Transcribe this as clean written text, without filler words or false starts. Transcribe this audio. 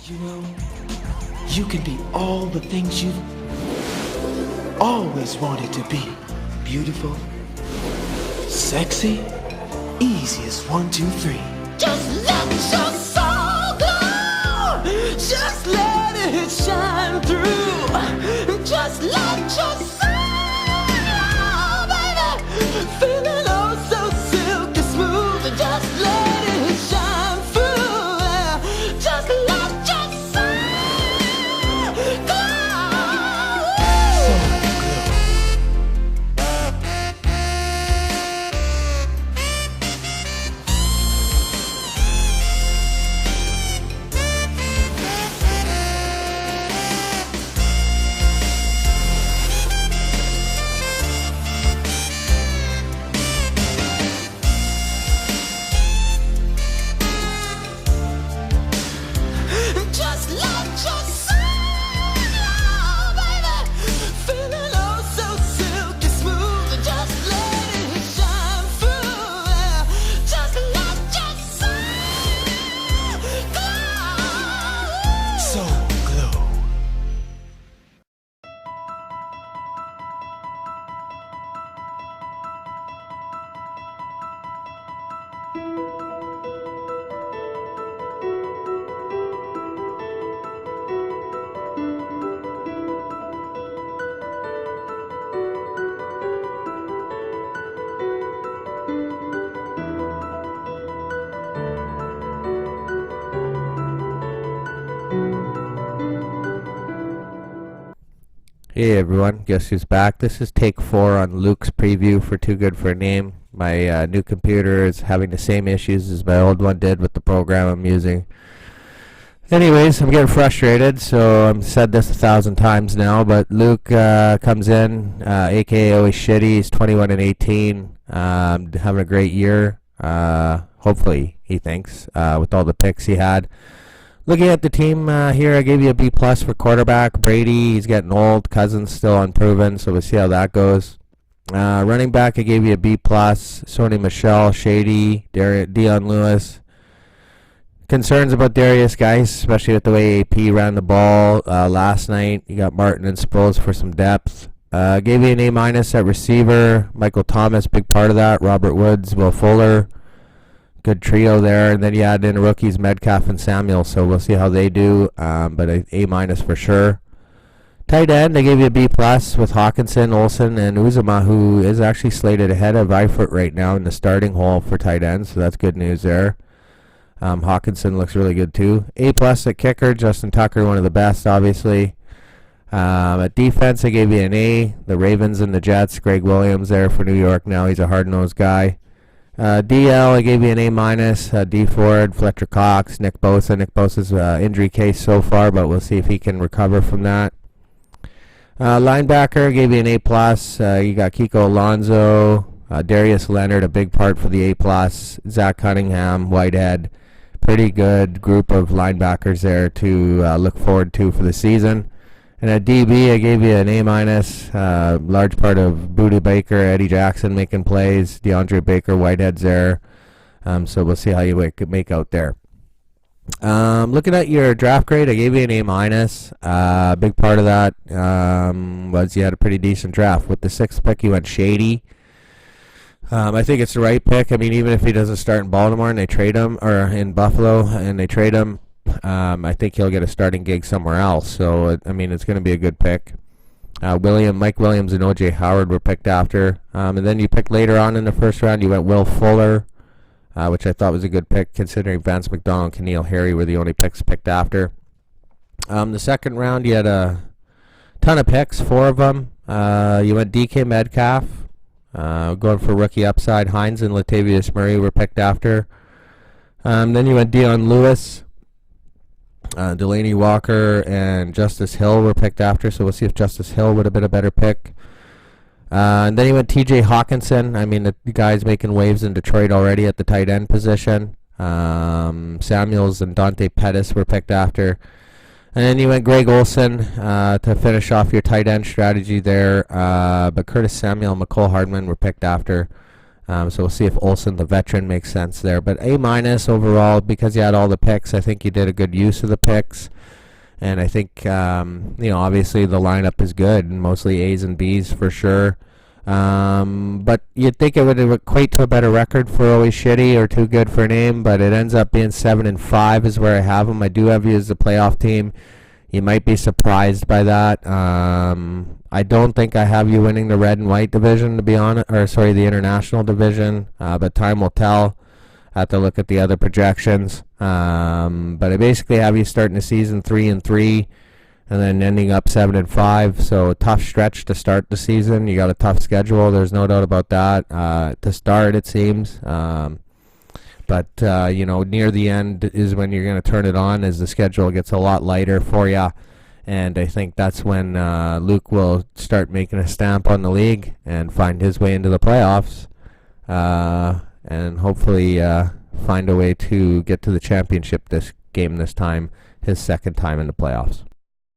You know, you can be all the things you've always wanted to be. Beautiful, sexy, easy as 1, 2, 3. Just let your soul glow. Just let it shine through. Just let your soul glow, baby. Feeling oh so silky smooth. Just let it shine through. Just let your soul glow. Just let your soul glow, baby. Feeling oh so silky smooth. Just let it shine through. Just let your soul glow. Soul Glow. Hey everyone, guess who's back? This is take 4 on Luke's preview for Too Good for a Name. My new computer is having the same issues as my old one did with the program I'm using. Anyways, I'm getting frustrated, so I've said this 1,000 times now, but Luke comes in, aka always shitty. He's 21 and 18, having a great year, hopefully, he thinks, with all the picks he had. Looking at the team here, I gave you a B+ for quarterback. Brady, he's getting old. Cousins still unproven, so we'll see how that goes. Running back, I gave you a B+. Sony Michel, Shady, Dion Lewis. Concerns about Darius Geis, especially with the way AP ran the ball last night. You got Martin and Sproles for some depth. Gave you an A- at receiver. Michael Thomas, big part of that. Robert Woods, Will Fuller. Good trio there, and then you add in rookies Metcalf and Samuel, so we'll see how they do, but A- for sure. Tight end, I gave you a B+ with Hawkinson, Olsen, and Uzuma, who is actually slated ahead of Eifert right now in the starting hole for tight end, so that's good news there. Hawkinson looks really good too. A+ at kicker, Justin Tucker, one of the best, obviously. At defense, I gave you an A. The Ravens and the Jets, Greg Williams there for New York now, he's a hard-nosed guy. DL, I gave you an A-. D Ford, Fletcher Cox, Nick Bosa. Nick Bosa's injury case so far, but we'll see if he can recover from that. Linebacker, gave you an A+. You got Kiko Alonso, Darius Leonard, a big part for the A+. Zach Cunningham, Whitehead. Pretty good group of linebackers there to look forward to for the season. And at DB, I gave you an A-. Large part of Budda Baker, Eddie Jackson making plays, DeAndre Baker, Whitehead's there. So we'll see how you make out there. Looking at your draft grade, I gave you an A-. Big part of that was you had a pretty decent draft. With the 6th pick, you went Shady. I think it's the right pick. I mean, even if he doesn't start in Baltimore and they trade him, or in Buffalo and they trade him, I think he'll get a starting gig somewhere else. So, I mean, it's going to be a good pick. Mike Williams and O.J. Howard were picked after. And then you picked later on in the first round, you went Will Fuller, which I thought was a good pick, considering Vance McDonald and N'Keal Harry were the only picks picked after. The second round, you had a ton of picks, 4 of them. You went DK Metcalf, going for rookie upside. Hines and Latavius Murray were picked after. Then you went Dion Lewis. Delaney Walker and Justice Hill were picked after, so we'll see if Justice Hill would have been a better pick. And then he went T.J. Hawkinson. I mean, the guy's making waves in Detroit already at the tight end position. Samuels and Dante Pettis were picked after. And then you went Greg Olsen to finish off your tight end strategy there. But Curtis Samuel and McCole Hardman were picked after. So we'll see if Olsen, the veteran, makes sense there. But A- overall, because you had all the picks. I think you did a good use of the picks. And I think, obviously the lineup is good, mostly A's and B's for sure. But you'd think it would equate to a better record for Always Shitty or Too Good for a Name, but it ends up being 7-5 is where I have them. I do have you as the playoff team. You might be surprised by that. I don't think I have you winning the red and white division, to be honest, the international division, but time will tell. I have to look at the other projections. But I basically have you starting the season 3-3 and then ending up 7-5. So a tough stretch to start the season. You got a tough schedule. There's no doubt about that. To start, it seems. But near the end is when you're going to turn it on as the schedule gets a lot lighter for you. And I think that's when Luke will start making a stamp on the league and find his way into the playoffs. And hopefully find a way to get to the championship this time, his second time in the playoffs.